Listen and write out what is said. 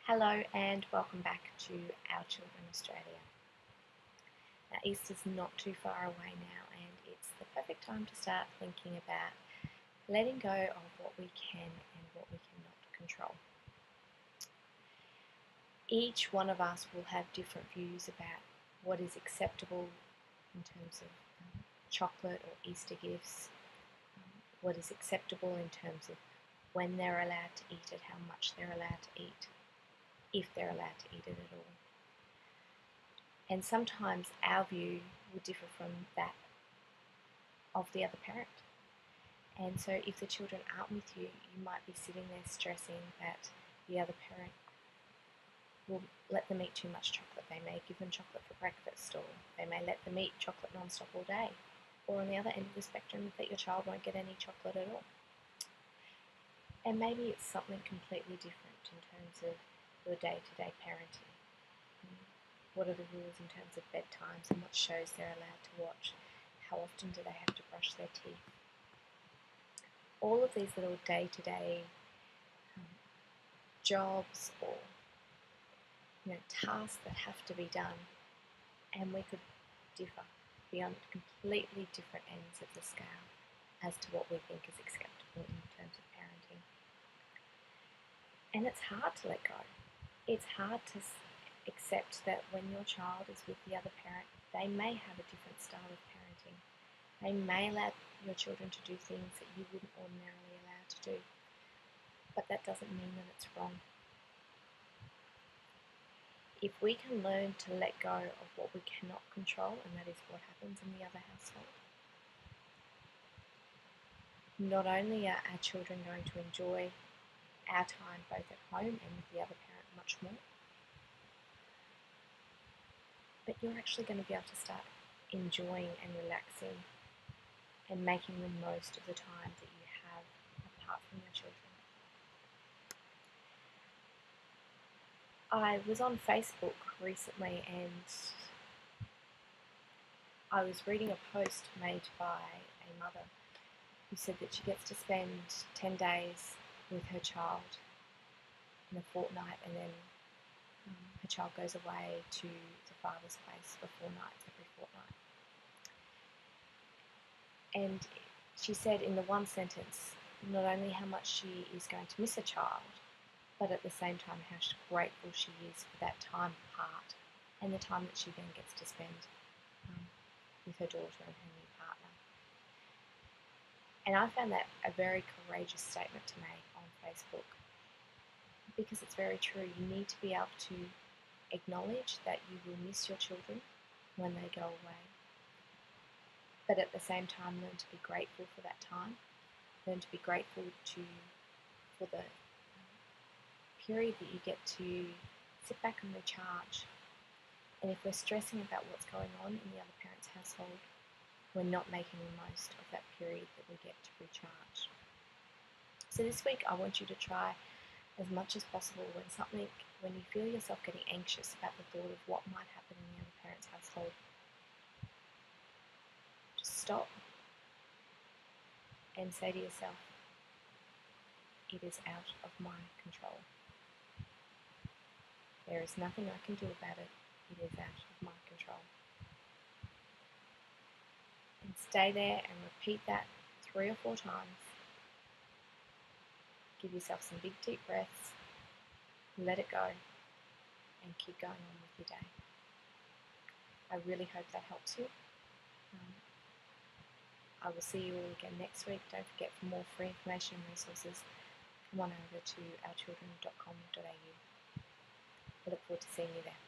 Hello and welcome back to Our Children Australia. Now Easter's not too far away now and it's the perfect time to start thinking about letting go of what we can and what we cannot control. Each one of us will have different views about what is acceptable in terms of chocolate or Easter gifts, what is acceptable in terms of when they're allowed to eat it, how much they're allowed to eat, if they're allowed to eat it at all. And sometimes our view will differ from that of the other parent. And so if the children aren't with you, you might be sitting there stressing that the other parent will let them eat too much chocolate. They may give them chocolate for breakfast, or they may let them eat chocolate non-stop all day. Or on the other end of the spectrum, that your child won't get any chocolate at all. And maybe it's something completely different in terms of your day-to-day parenting. What are the rules in terms of bedtimes and what shows they're allowed to watch? How often do they have to brush their teeth? All of these little day-to-day jobs or tasks that have to be done, and we could differ, be on completely different ends of the scale as to what we think is acceptable in terms of parenting. And it's hard to let go. It's hard to accept that when your child is with the other parent, they may have a different style of parenting. They may allow your children to do things that you wouldn't ordinarily allow to do. But that doesn't mean that it's wrong. If we can learn to let go of what we cannot control, and that is what happens in the other household, not only are our children going to enjoy our time both at home and with the other parent much more, but you're actually going to be able to start enjoying and relaxing and making the most of the time that you have apart from your children. I was on Facebook recently and I was reading a post made by a mother who said that she gets to spend 10 days with her child in a fortnight, and then her child goes away to the father's place for 4 nights every fortnight. And she said in the one sentence, not only how much she is going to miss her child, but at the same time how grateful she is for that time apart and the time that she then gets to spend with her daughter and her new partner. And I found that a very courageous statement to make on Facebook, because it's very true. You need to be able to acknowledge that you will miss your children when they go away, but at the same time learn to be grateful for that time, learn to be grateful for the period that you get to sit back and recharge. And if we're stressing about what's going on in the other parent's household, we're not making the most of that period that we get to recharge. So this week I want you to try as much as possible when you feel yourself getting anxious about the thought of what might happen in the other parent's household, just stop and say to yourself, it is out of my control. There is nothing I can do about it. It is out of my control. And stay there and repeat that 3 or 4 times. Give yourself some big deep breaths. Let it go. And keep going on with your day. I really hope that helps you. I will see you all again next week. Don't forget, for more free information and resources, come on over to ourchildren.com.au. I look forward to seeing you there.